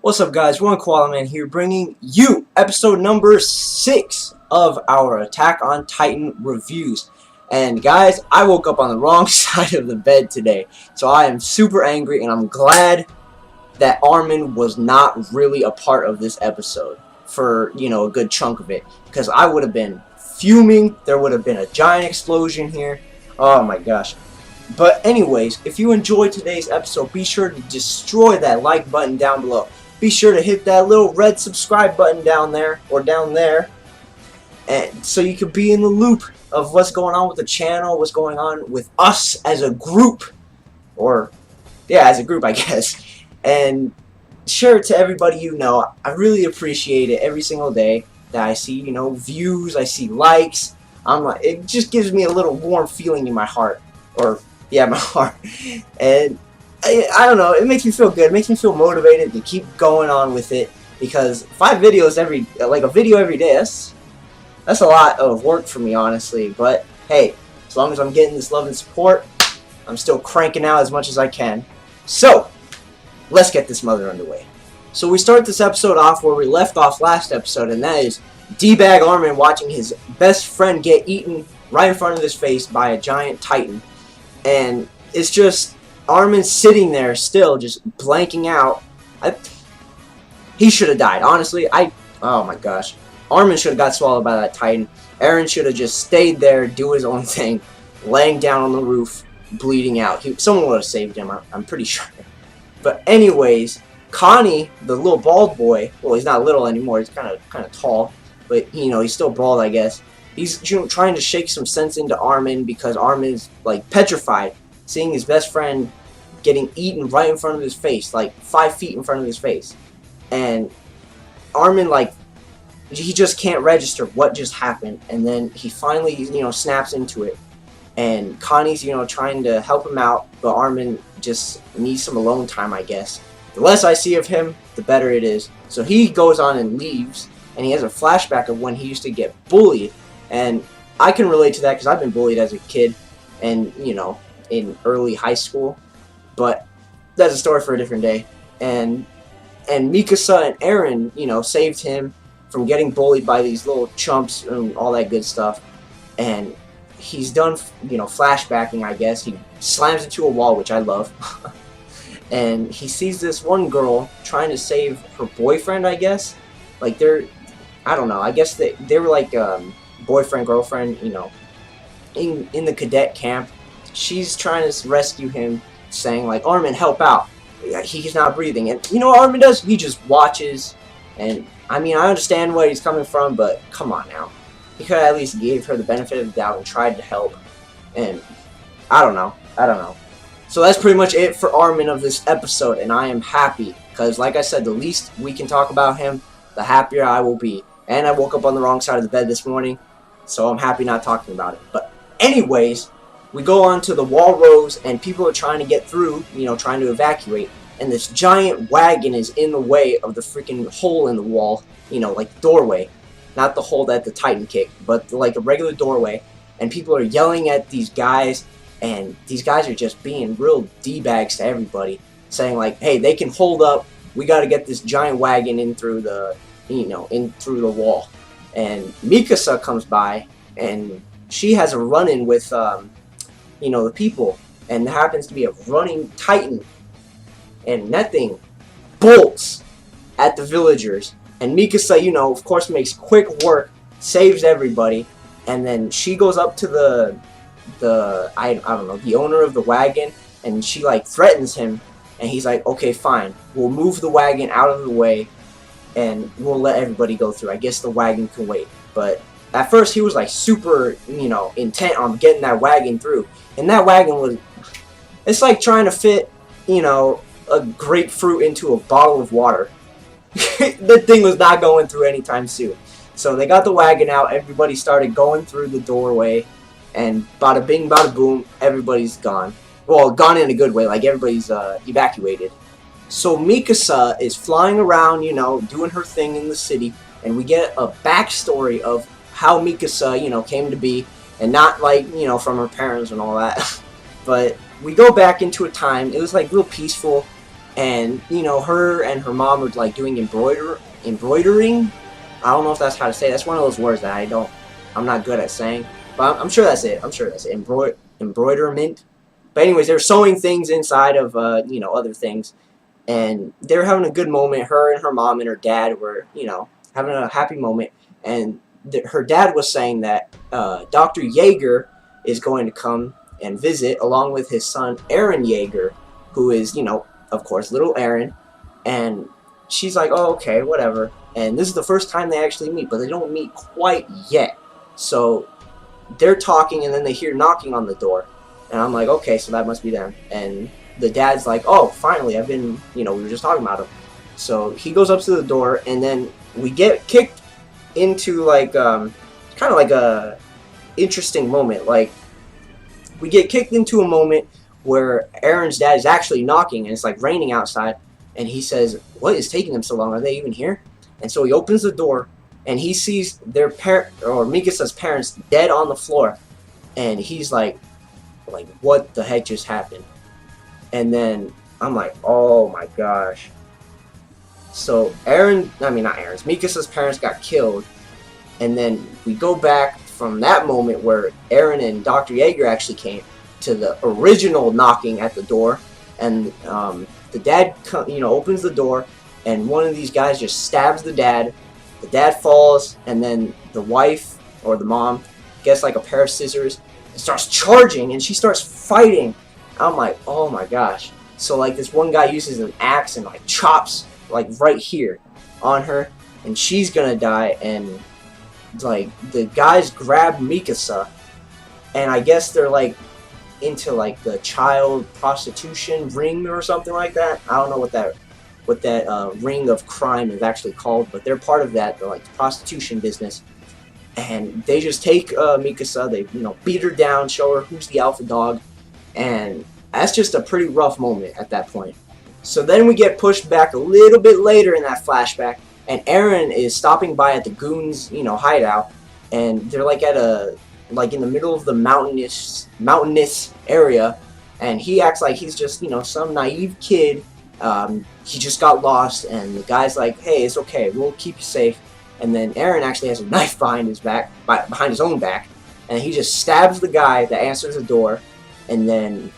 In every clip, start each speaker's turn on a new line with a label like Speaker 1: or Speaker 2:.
Speaker 1: What's up, guys? One Koala Man here, bringing you episode number 6 of our Attack on Titan reviews. And guys, I woke up on the wrong side of the bed today, so I am super angry, and I'm glad that Armin was not really a part of this episode for, a good chunk of it, because I would have been fuming. There would have been a giant explosion here. Oh my gosh. But anyways, if you enjoyed today's episode, be sure to destroy that like button down below. Be sure to hit that little red subscribe button down there, and so you can be in the loop of what's going on with the channel, what's going on with us as a group, as a group, I guess. And share it to everybody you know. I really appreciate it every single day that I see, views, I see likes. It just gives me a little warm feeling in my heart, my heart, and I don't know, it makes me feel good. It makes me feel motivated to keep going on with it, because 5 videos a video every day, that's a lot of work for me, honestly. But hey, as long as I'm getting this love and support, I'm still cranking out as much as I can. So let's get this mother underway. So we start this episode off where we left off last episode, and that is D-Bag Armin watching his best friend get eaten right in front of his face by a giant Titan. And it's just Armin sitting there still, just blanking out. He should have died, honestly. Oh my gosh. Armin should have got swallowed by that Titan. Eren should have just stayed there, do his own thing, laying down on the roof, bleeding out. Someone would have saved him, I'm pretty sure. But anyways, Connie, the little bald boy, well, he's not little anymore, he's kind of tall, but he's still bald, I guess. He's trying to shake some sense into Armin, because Armin's like petrified, seeing his best friend getting eaten right in front of his face, like 5 feet in front of his face. And Armin, he just can't register what just happened. And then he finally, snaps into it. And Connie's, trying to help him out, but Armin just needs some alone time, I guess. The less I see of him, the better it is. So he goes on and leaves, and he has a flashback of when he used to get bullied. And I can relate to that, because I've been bullied as a kid, and, in early high school. But that's a story for a different day. And Mikasa and Eren, saved him from getting bullied by these little chumps and all that good stuff. And he's done, flashbacking, I guess. He slams into a wall, which I love. And he sees this one girl trying to save her boyfriend, I guess. I don't know, I guess they were like boyfriend, girlfriend, in the cadet camp. She's trying to rescue him, saying like, Armin, help out. He's not breathing. And you know what Armin does? He just watches. And I understand where he's coming from, but come on now. He could have at least gave her the benefit of the doubt and tried to help. And I don't know. So that's pretty much it for Armin of this episode, and I am happy, because like I said, the least we can talk about him, the happier I will be. And I woke up on the wrong side of the bed this morning, so I'm happy not talking about it. But anyways, we go on to the wall rose, and people are trying to get through, trying to evacuate. And this giant wagon is in the way of the freaking hole in the wall, like doorway. Not the hole that the Titan kicked, but like a regular doorway. And people are yelling at these guys, and these guys are just being real D-bags to everybody, saying like, hey, they can hold up, we gotta get this giant wagon in through the, in through the wall. And Mikasa comes by, and she has a run-in with, the people, and there happens to be a running Titan, and that thing bolts at the villagers, and Mikasa, of course, makes quick work, saves everybody, and then she goes up to the I don't know, the owner of the wagon, and she threatens him, and he's like, okay, fine, we'll move the wagon out of the way, and we'll let everybody go through. I guess the wagon can wait. But at first he was super, intent on getting that wagon through. And that wagon it's like trying to fit, a grapefruit into a bottle of water. The thing was not going through anytime soon. So they got the wagon out, everybody started going through the doorway, and bada bing, bada boom, everybody's gone. Well, gone in a good way, everybody's evacuated. So Mikasa is flying around, doing her thing in the city, and we get a backstory of how Mikasa, came to be, and not from her parents and all that. But we go back into a time, it was real peaceful, and you know, her and her mom were like doing embroidering. I don't know if that's how to say it. That's one of those words that I'm not good at saying, but I'm sure that's it. I'm sure that's it. Embroiderment. But anyways, they're sewing things inside of you know, other things, and they were having a good moment. Her and her mom and her dad were, you know, having a happy moment, and her dad was saying that Dr. Yeager is going to come and visit along with his son Aaron Yeager, who is, you know, of course, little Aaron, and she's like, oh, okay, whatever. And this is the first time they actually meet, but they don't meet quite yet. So they're talking, and then they hear knocking on the door, and I'm like, okay, so that must be them. And the dad's like, oh, finally, I've been, you know, we were just talking about him. So he goes up to the door, and then we get kicked into like kind of like a interesting moment. Like, we get kicked into a moment where Aaron's dad is actually knocking, and it's like raining outside, and he says, what is taking them so long? Are they even here? And so he opens the door, and he sees their Mikasa's parents dead on the floor, and he's like, what the heck just happened? And then I'm like, oh my gosh. So Mikasa's parents got killed, and then we go back from that moment where Aaron and Dr. Yeager actually came to the original knocking at the door, and the dad, you know, opens the door, and one of these guys just stabs the dad. The dad falls, and then the wife or the mom gets like a pair of scissors and starts charging, and she starts fighting. I'm like, oh my gosh. So like this one guy uses an axe and like chops like right here on her, and she's gonna die. And like the guys grab Mikasa, and I guess they're like into like the child prostitution ring or something like that. I don't know what that ring of crime is actually called, but they're part of that, like the prostitution business. And they just take Mikasa, they, you know, beat her down, show her who's the alpha dog, and that's just a pretty rough moment at that point. So then we get pushed back a little bit later in that flashback, and Aaron is stopping by at the goons, you know, hideout, and they're like at a, like in the middle of the mountainous area, and he acts like he's just, you know, some naive kid. He just got lost, and the guy's like, hey, it's okay, we'll keep you safe. And then Aaron actually has a knife behind his back, behind his own back, and he just stabs the guy that answers the door. And then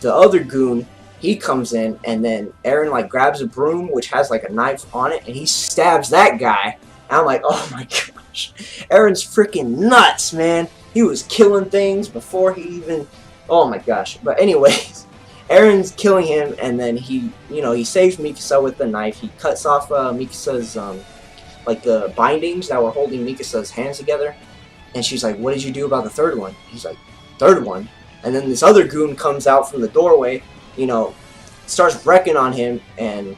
Speaker 1: the other goon, he comes in, and then Aaron like grabs a broom which has like a knife on it, and he stabs that guy. And I'm like, oh my gosh, Aaron's freaking nuts, man. He was killing things before he even, oh my gosh. But anyways, Aaron's killing him, and then he, you know, he saves Mikasa with the knife. He cuts off Mikasa's like the bindings that were holding Mikasa's hands together, and she's like, what did you do about the third one? He's like, third one? And then this other goon comes out from the doorway, you know, starts wrecking on him, and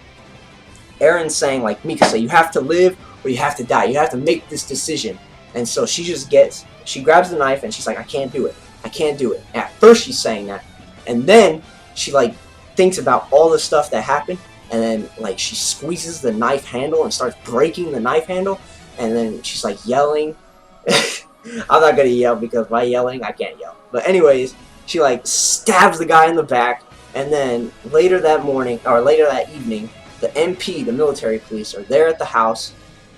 Speaker 1: Aaron's saying like, Mikasa, you have to live or you have to die. You have to make this decision. And so she grabs the knife, and she's like, I can't do it. I can't do it. At first she's saying that, and then she like thinks about all the stuff that happened, and then like she squeezes the knife handle and starts breaking the knife handle, and then she's like yelling. I'm not gonna yell because by yelling I can't yell. But anyways, she like stabs the guy in the back, and then later that morning, or later that evening, the MP, the military police, are there at the house,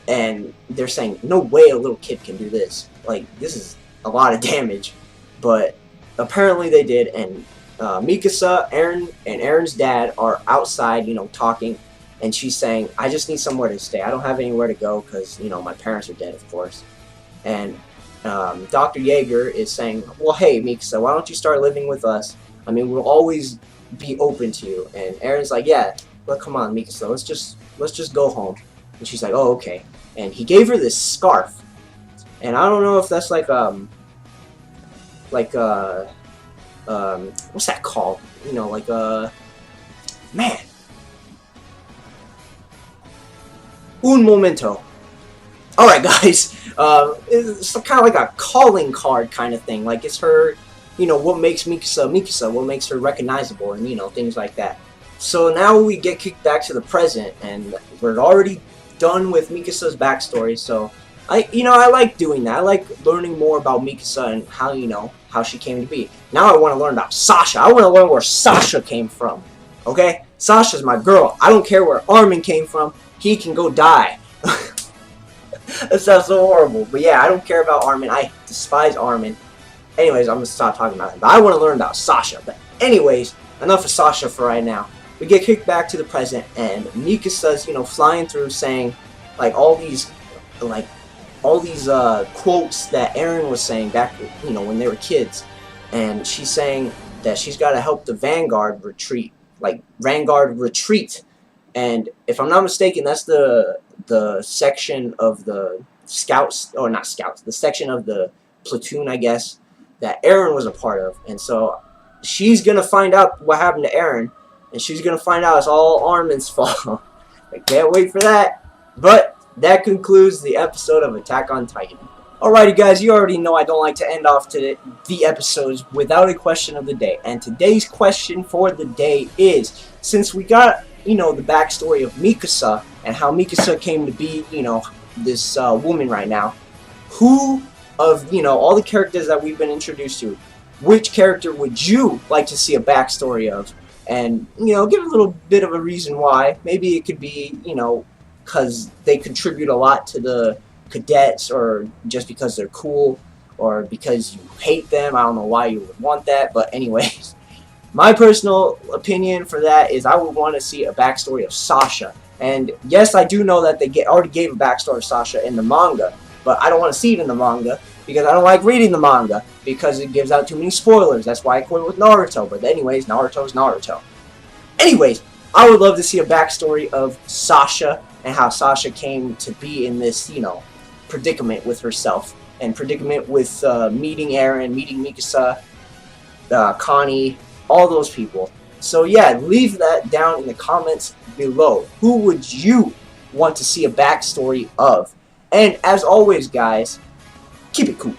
Speaker 1: and they're saying, no way a little kid can do this. Like, this is a lot of damage. But apparently they did, and Mikasa, Aaron, and Aaron's dad are outside, you know, talking, and she's saying, I just need somewhere to stay. I don't have anywhere to go because, you know, my parents are dead, of course. And Dr. Yeager is saying, well, hey, Mikasa, why don't you start living with us? I mean, we'll always be open to you. And Aaron's like, yeah, well, come on, Mikasa, let's just go home. And she's like, oh, okay. And he gave her this scarf, and I don't know if that's like what's that called? You know, like man, un momento. All right, guys. It's kind of like a calling card kind of thing. Like, it's her, you know, what makes Mikasa Mikasa, what makes her recognizable, and, you know, things like that. So now we get kicked back to the present, and we're already done with Mikasa's backstory. So I like doing that. I like learning more about Mikasa and how, you know, how she came to be. Now I want to learn about Sasha. I want to learn where Sasha came from. Okay? Sasha's my girl. I don't care where Armin came from. He can go die. That sounds so horrible. But yeah, I don't care about Armin. I despise Armin. Anyways, I'm going to stop talking about him. But I want to learn about Sasha. But anyways, enough of Sasha for right now. We get kicked back to the present, and Mikasa's, flying through saying, like, all these quotes that Eren was saying back, when they were kids. And she's saying that she's got to help the Vanguard retreat. And if I'm not mistaken, that's the section of the scouts, or not scouts, the section of the platoon, I guess, that Eren was a part of. And so she's gonna find out what happened to Eren, and she's gonna find out it's all Armin's fault. I can't wait for that. But that concludes the episode of Attack on Titan. Alrighty guys, you already know I don't like to end off the episodes without a question of the day. And today's question for the day is, since we got, the backstory of Mikasa, and how Mikasa came to be, this woman right now, who of, all the characters that we've been introduced to, which character would you like to see a backstory of? And, give a little bit of a reason why. Maybe it could be, because they contribute a lot to the cadets, or just because they're cool, or because you hate them. I don't know why you would want that, but anyways, my personal opinion for that is I would want to see a backstory of Sasha. And yes, I do know that they already gave a backstory of Sasha in the manga, but I don't want to see it in the manga because I don't like reading the manga because it gives out too many spoilers. That's why I quit with Naruto. But anyways, Naruto's Naruto. Anyways, I would love to see a backstory of Sasha and how Sasha came to be in this, predicament with herself, and predicament with meeting Eren, meeting Mikasa, Connie, all those people. So yeah, leave that down in the comments below. Who would you want to see a backstory of? And as always guys, keep it cool.